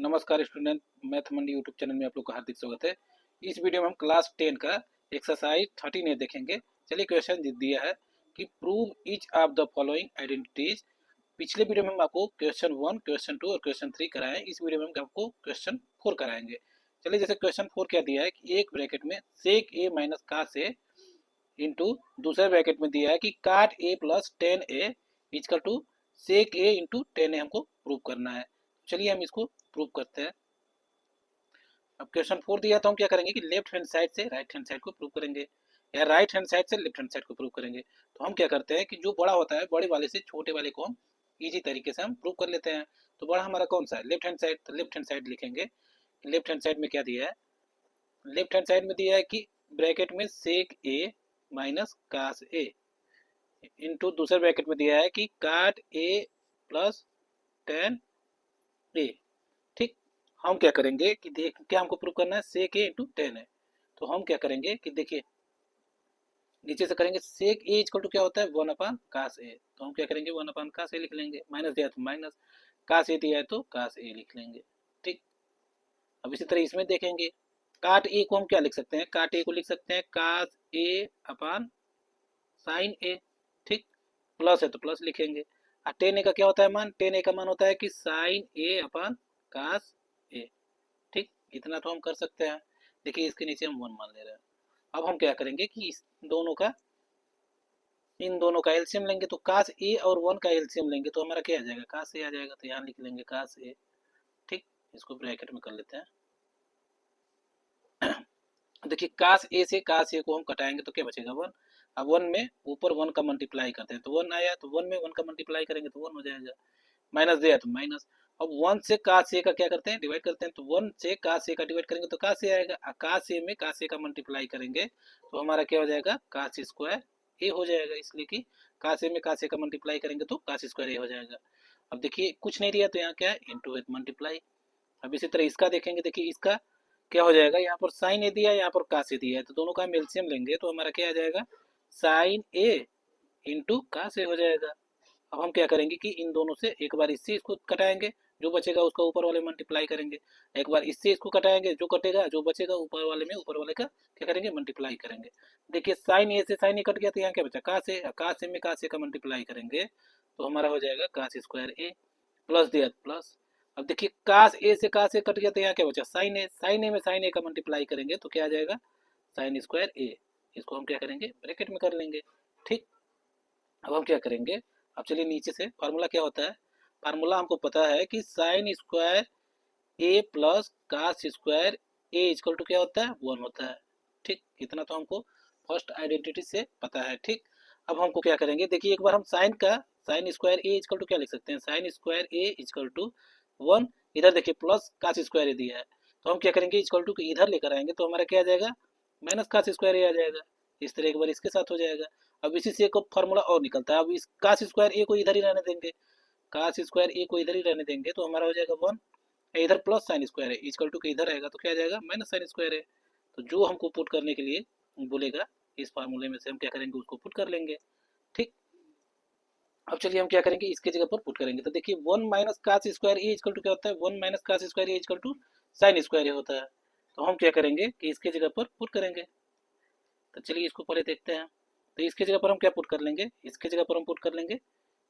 नमस्कार student, math मंडी YouTube channel में आप लोग का हार्दिक स्वागत है। इस वीडियो में हम क्लास 10 का एक्सरसाइज 13 देखेंगे। चलिए क्वेश्चन दिया है कि prove each of the following identities. पिछले वीडियो में हम आपको क्वेश्चन 1, क्वेश्चन 2 और क्वेश्चन 3 कराए। इस वीडियो में हम आपको क्वेश्चन 4 कराएंगे। चलिए, जैसे क्वेश्चन 4 क्या दिया है कि एक ब्रैकेट में sec A minus cos A into दूसरे ब्रैकेट में दिया है कि cot A plus tan A equal to sec A into tan A हमको प्रूव करना है। चलिए हम इसको प्रूव करते हैं। अब क्वेश्चन 4 दिया तो हम क्या करेंगे कि लेफ्ट हैंड साइड से राइट हैंड साइड को प्रूव करेंगे या राइट हैंड साइड से लेफ्ट हैंड साइड को प्रूव करेंगे। तो हम क्या करते हैं कि जो बड़ा होता है बड़े वाले से छोटे वाले को हम इजी तरीके से हम प्रूव कर लेते हैं। तो बड़ा हमारा कौन सा है? Left hand side. तो लेफ्ट हैंड साइड लिखेंगे। लेफ्ट हैंड साइड में क्या दिया है? लेफ्ट हैंड साइड में दिया है कि ब्रैकेट में sec A minus cos A into दूसरे ब्रैकेट में दिया है कि काट ए प्लस टेन ए। ठीक। हम क्या करेंगे कि देख क्या हमको प्रूव करना है? सेक ए इंटू टेन है। तो हम क्या करेंगे कि देखिए नीचे से करेंगे सेक ए इक्वल टू क्या होता है? 1 अपान कास ए। तो हम क्या करेंगे 1 अपान कास ए लिख लेंगे। माइनस दिया है तो माइनस, कास ए दिया है तो कास ए लिख लेंगे। ठीक। अब इसी तरह इसमें देखेंगे काट ए को हम क्या लिख सकते हैं? काट ए को लिख सकते हैं कास ए अपान साइन ए। ठीक। प्लस है तो प्लस लिखेंगे। और टेन ए का क्या होता है मान? टेन ए का मान होता है कि साइन ए अपान कास ए। ठीक। इतना तो हम कर सकते हैं। देखिए इसके नीचे हम 1 मान ले रहे हैं। अब हम क्या करेंगे कि इस दोनों का इन दोनों का एलसीएम लेंगे। तो कास ए और 1 का एलसीएम लेंगे तो हमारा क्या आ जाएगा? कास ए आ जाएगा। तो यहाँ लिख लेंगे कास ए। ठीक। इसको ब्रैकेट में कर लेते हैं। देखिए कास ए से कास ए को हम कटाएंगे तो क्या बचेगा? 1। अब 1 में ऊपर 1 का मल्टीप्लाई करते हैं तो 1 आया। तो 1 में 1 का मल्टीप्लाई करेंगे तो 1 हो जाएगा। माइनस दिया तो माइनस। अब 1 से कास ए का क्या करते हैं? डिवाइड करते हैं। तो 1 से कास ए का डिवाइड करेंगे तो कास ए आएगा। कास ए में कास ए का मल्टीप्लाई करेंगे तो हमारा क्या हो जाएगा? कास स्क्वायर ए हो जाएगा। इसलिए कि कास ए में कास ए का मल्टीप्लाई करेंगे तो कास स्क्वायर ए हो जाएगा। अब देखिए कुछ नहीं दिया तो यहाँ क्या है? Into with multiply. अब इसी तरह इसका देखेंगे। देखिए इसका क्या हो जाएगा? यहाँ पर साइन ए दिया है, यहाँ पर कास ए दिया है। तो दोनों का हम एलसीएम लेंगे तो हमारा क्या आ जाएगा? साइन ए इंटू कास ए हो जाएगा। अब हम क्या करेंगे कि इन दोनों से एक बार इससे इसको कटाएंगे, जो बचेगा उसका ऊपर वाले मल्टीप्लाई करेंगे। एक बार इससे इसको कटाएंगे, जो कटेगा जो बचेगा ऊपर वाले में ऊपर वाले का क्या करेंगे? मल्टीप्लाई करेंगे। देखिए साइन ए से साइन ए कट गया तो यहाँ क्या बचा? कास ए। कास ए में कास ए का मल्टीप्लाई करेंगे तो हमारा हो जाएगा कास स्क्वायर ए। प्लस दिया प्लस। अब देखिए कास ए से कास ए कट गया तो यहाँ क्या बचा? साइन ए। साइन ए में साइन ए का मल्टीप्लाई करेंगे तो क्या आ जाएगा? साइन स्क्वायर ए। इसको हम क्या करेंगे? ब्रैकेट में कर लेंगे। ठीक। अब हम क्या करेंगे? अब चलिए नीचे से फार्मूला क्या होता है? फार्मूला हमको पता है कि sine square A plus cos square A equal to क्या होता है? 1 होता है। ठीक। इतना तो हमको फर्स्ट आइडेंटिटी से पता है। ठीक। अब हमको क्या करेंगे? देखिए एक बार हम sine square A equal to क्या लिख सकते हैं? Sine square A equal to 1। इधर देखिए प्लस कास स्क्वायर ए दिया है तो हम क्या करेंगे? इक्वल टू इधर लेकर आएंगे तो हमारा क्या आ जाएगा? माइनस कास स्क्वायर ए आ जाएगा। इस तरह एक बार इसके साथ हो जाएगा। अब इसी से एक फॉर्मूला और निकलता है। अब इस कास स्क्वायर ए को इधर ही रहने देंगे। कास स्क्वायर ए को इधर ही रहने देंगे तो हमारा हो जाएगा 1। इधर प्लस साइन स्क्वायर है इक्वल टू के इधर आएगा तो क्या आ जाएगा? माइनस साइन स्क्वायर है। तो जो हमको पुट करने के लिए बोलेगा इस फार्मूले में से हम क्या करेंगे? उसको पुट कर लेंगे। ठीक। अब चलिए हम क्या करेंगे? इसके जगह पर पुट करेंगे। तो देखिए 1 minus cos square A equal to क्या होता है? 1 minus cos square A equal to sine square A होता है। तो हम क्या करेंगे कि इसके जगह पर पुट करेंगे। तो चलिए इसको पहले देखते हैं। तो इसके जगह पर हम क्या पुट कर लेंगे? इसके जगह पर हम पुट कर लेंगे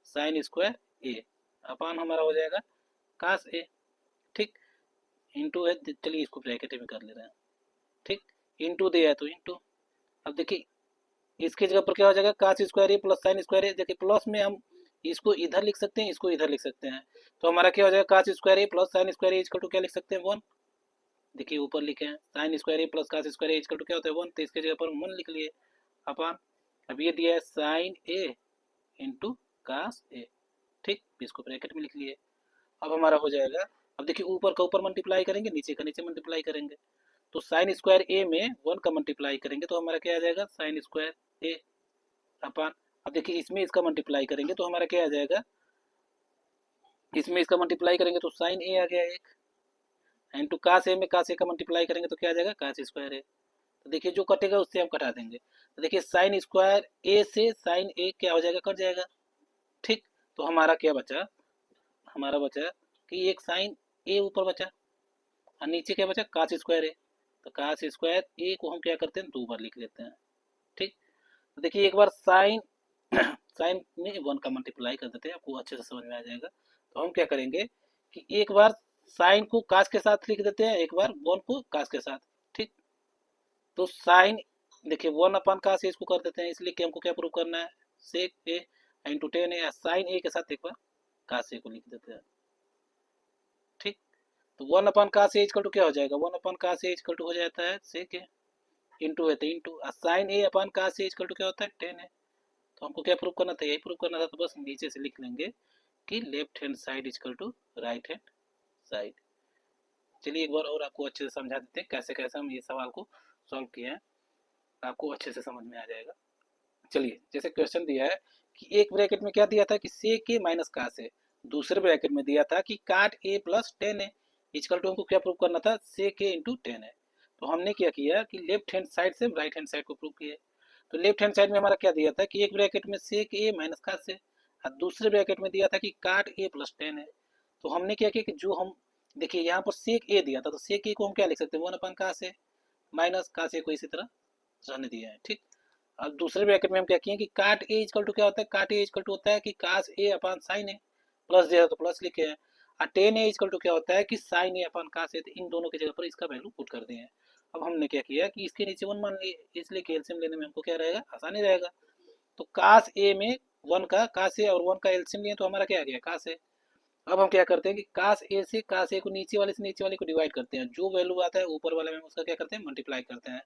साइन स्क्वायर ए अपान हमारा हो जाएगा कास ए। ठीक। इंटू है। चलिए इसको ब्रैकेट में कर ले रहे हैं। ठीक। इंटू दिया है तो इंटू। अब देखिए इसके जगह पर क्या हो जाएगा? Cos square A plus sine square ए। देखिए प्लस में हम इसको इधर लिख सकते हैं, इसको इधर लिख सकते हैं। तो हमारा क्या हो जाएगा? Cos square A plus sine square A equal to क्या लिख सकते हैं? 1। देखिए ऊपर लिखे हैं sine square A plus cos square A equal to क्या होता है? 1। तो इसके जगह पर 1 लिख लिए अपान। अब ये दिया है साइन ए इंटू कास ए। ठीक। इसको ब्रैकेट में लिख लिए। अब हमारा हो जाएगा। अब देखिए ऊपर का ऊपर मल्टीप्लाई करेंगे, नीचे का नीचे मल्टीप्लाई करेंगे। तो साइन स्क्वायर ए में 1 का मल्टीप्लाई करेंगे तो हमारा क्या आ जाएगा? साइन स्क्वायर ए अपान। अब देखिए इसमें इसका मल्टीप्लाई करेंगे तो हमारा क्या आ जाएगा? इसमें इसका मल्टीप्लाई करेंगे तो साइन ए आ गया एक। इंटू कास ए में कास ए का मल्टीप्लाई करेंगे तो क्या आ जाएगा? कास स्क्वायर ए। तो देखिए जो कटेगा उससे हम कटा देंगे। तो देखिए साइन स्क्वायर ए से साइन ए क्या हो जाएगा? कट जाएगा। ठीक। तो हमारा क्या बचा? हमारा बचा कि एक साइन ए ऊपर बचा। और नीचे क्या बचा, कास स्क्वायर ए। तो कास स्क्वायर ए को हम क्या करते हैं, 2 बार लिख लेते हैं। ठीक, तो देखिए एक बार साइन साइन में 1 का मल्टीप्लाई कर देते हैं, आपको अच्छे से समझ में आ जाएगा। तो हम क्या करेंगे कि एक बार साइन को कास के साथ लिख देते हैं, एक बार 1 को कास के साथ। ठीक, तो साइन देखिए 1/cos ए इसको कर देते हैं, इसलिए कि हमको क्या प्रूव करना है, sec A into tan A. Sign ए के साथ एक बार कास ए को लिख देते हैं। ठीक, तो 1/cos ए इक्वल टू क्या हो जाएगा, 1/cos ए इक्वल टू हो जाता है सेक ए, इंटू है तो into, sine A upon cos A equal to क्या होता है, टेन है। तो हमको क्या प्रूव करना था, यही प्रूव करना था। तो बस नीचे से लिख लेंगे कि left hand side equal to right hand side. चलिए एक बार और आपको अच्छे से समझा देते हैं कैसे कैसे हम ये सवाल को सॉल्व किए हैं, आपको अच्छे से समझ में आ जाएगा। चलिए जैसे क्वेश्चन दिया है कि एक ब्रैकेट में क्या दिया था कि सेक ए माइनस कास ए, दूसरे ब्रैकेट में दिया था कि cot A plus tan A equal to, हमको क्या प्रूव करना था, सेक ए इंटू टेन ए। तो हमने क्या किया कि लेफ्ट हैंड साइड से राइट हैंड साइड को प्रूव किया। तो लेफ्ट हैंड साइड में हमारा क्या दिया था कि एक ब्रैकेट में सेक ए माइनस कास ए, और दूसरे ब्रैकेट में दिया था कि काट ए प्लस टेन ए। तो हमने क्या किया कि जो हम देखिए यहाँ पर सेक ए दिया था, तो सेक ए को हम क्या लिख सकते हैं, 1/cos ए माइनस कास ए को इसी तरह रहने दिया है। ठीक, अब दूसरे ब्रैकेट में हम क्या किए कि काट ए इक्वल टू क्या होता है, काट ए इक्वल टू होता है कि कास ए अपन साइन ए, प्लस दिया तो प्लस लिखे हैं। और टेन ए इक्वल टू क्या होता है कि साइन ए अपन कास ए। इन दोनों की जगह पर इसका वैल्यू पुट कर दिए हैं। अब हमने क्या किया कि इसके नीचे 1 मान लिए, इसलिए एलसीएम लेने में हमको क्या रहेगा, आसानी रहेगा। तो कास ए में 1 का कास ए और 1 का एलसीएम लिए तो हमारा क्या आ गया, कास ए। अब हम क्या करते हैं कि कास ए से कास ए को नीचे वाले से नीचे वाले को डिवाइड करते हैं, जो वैल्यू आता है ऊपर वाले में उसका क्या करते हैं, मल्टीप्लाई करते हैं।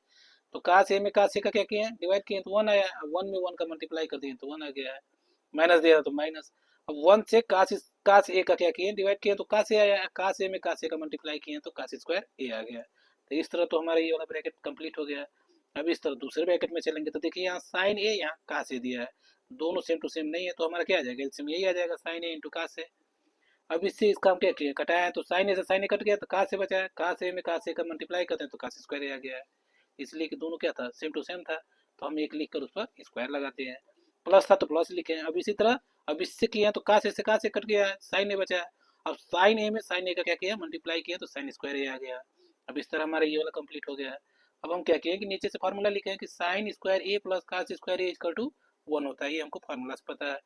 तो कास ए में कास ए का क्या किए हैं, डिवाइड किए तो 1 आया, 1 में 1 का मल्टीप्लाई कर दिए तो 1 आ गया है, माइनस दिया तो माइनस। अब 1 से कास ए का क्या किए, डिवाइड किए तो कास ए आया, कास ए में कास ए का मल्टीप्लाई किए तो कास स्क्वायर ए आ गया। तो इस तरह तो हमारा ये वाला ब्रैकेट कंप्लीट हो गया। अब इस तरह दूसरे ब्रैकेट में चलेंगे तो देखिए यहाँ साइन ए, यहाँ कास ए दिया है, दोनों सेम टू सेम नहीं है, तो हमारा क्या आ जाएगा, एलसीएम यही आ जाएगा, साइन ए इंटू कास ए। अब इससे इसका हम क्या किए, कटाया है, तो साइन ए से साइन ए कट गया तो कास ए बचा है, कास ए में कास ए का मल्टीप्लाई करते हैं तो कास स्क्वायर ए आ गया है। इसलिए कि दोनों क्या था, सेम टू सेम था, तो हम एक लिख कर उस पर स्क्वायर लगाते हैं। प्लस था तो प्लस लिखे हैं। अब इसी तरह अब इससे किया तो कास ए से कास ए कट गया है, साइन ए बचा है। अब साइन ए में साइन ए का क्या किया, मल्टीप्लाई किया तो साइन स्क्वायर ए आ गया। अब इस तरह हमारा ये वाला कंप्लीट हो गया है। अब हम क्या किए कि नीचे से फार्मूला लिखे हैं कि sine square A plus cos square A equal to 1 होता है, ये हमको फार्मूला से पता है।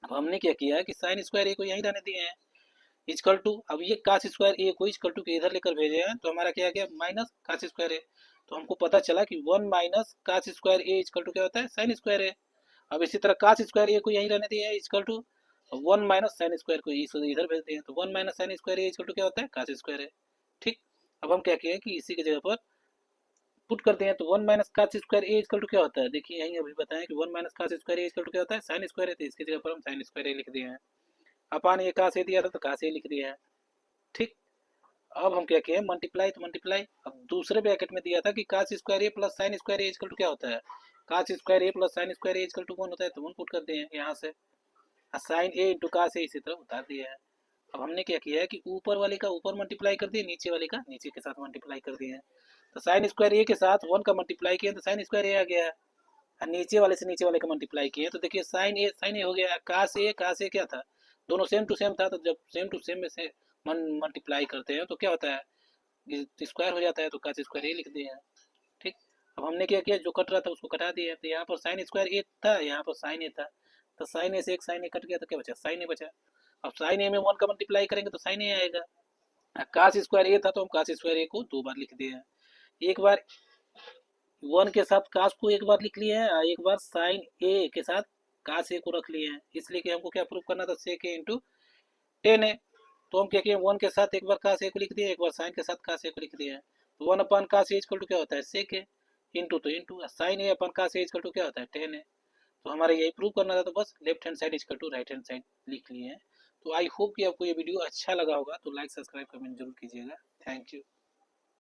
अब हमने क्या किया है कि साइन स्क्वायर ए को यहीं रहने दिए हैं, इक्वल टू, अब ये कास स्क्वायर ए को इक्वल टू के इधर लेकर भेजे हैं तो हमारा क्या आ गया, माइनस कास स्क्वायर ए। तो हमको पता चला कि 1 minus cos square A equal to क्या होता है, साइन स्क्वायर ए। अब इसी तरह कास स्क्वायर ए को यहीं रहने दिया है equal to 1 minus sine square को इधर भेज दिए तो 1 minus sine square A equal to क्या होता है, कास स्क्वायर ए। ठीक, अब हम क्या किए कि इसी की जगह पर पुट करते हैं तो 1 minus cos square A equal to क्या होता है, देखिए यहीं अभी बताएं कि 1 minus cos square A equal to क्या होता है, साइन स्क्वायर ए। तो इसकी जगह पर हम साइन स्क्वायर ए लिख दिए हैं, अपान ये कास ए दिया था तो कास ए लिख दिया है। ठीक, अब हम क्या किए, मल्टीप्लाई तो मल्टीप्लाई। अब दूसरे ब्रैकेट में दिया था कि cos square A plus sine square A equal to क्या होता है, cos square A plus sine square A equal to 1 होता है, तो 1 पुट कर दिए हैं यहाँ से, साइन ए इंटू कास ए इसी तरह उतार दिया है। अब हमने क्या किया है कि ऊपर वाले का ऊपर मल्टीप्लाई कर दिए, नीचे वाले का नीचे के साथ मल्टीप्लाई कर दिए हैं। तो साइन स्क्वायर ए के साथ 1 का मल्टीप्लाई किया तो साइन स्क्वायर ए आ गया है, और नीचे वाले से नीचे वाले का मल्टीप्लाई किए तो देखिए साइन ए हो गया, कास ए क्या था, दोनों सेम टू सेम था, तो जब सेम टू सेम में से मल्टीप्लाई करते हैं तो क्या होता है, स्क्वायर हो जाता है, तो कास स्क्वायर ए लिख दिए हैं। ठीक, अब हमने क्या किया, जो कट रहा था उसको कटा दिया, तो यहाँ पर साइन स्क्वायर ए था, यहाँ पर साइन ए था, तो साइन ए से एक साइन ए कट गया तो क्या बचा, साइन ए बचा। अब साइन ए में 1 का मल्टीप्लाई करेंगे तो साइन ए आएगा, कास स्क्वायर ए था तो हम कास स्क्वायर ए को 2 बार लिख दिए हैं, एक बार 1 के साथ कास को एक बार लिख लिए हैं और एक बार साइन ए के साथ कास ए को रख लिए हैं, इसलिए कि हमको क्या प्रूव करना था, सेक ए इंटू टेन ए। तो हम क्या किए, 1 के साथ एक बार कास ए को लिख दिए, एक बार साइन के साथ कास ए को लिख दिए। तो 1/cos ए इक्वल टू क्या होता है, सेक ए, इंटू तो into, sine A upon cos A equal to क्या होता है, टेन ए। तो हमारा यही प्रूव करना था, तो बस left hand side equal to right hand side लिख लिए हैं। तो आई होप कि आपको ये वीडियो अच्छा लगा होगा, तो लाइक सब्सक्राइब कमेंट जरूर कीजिएगा। Thank you.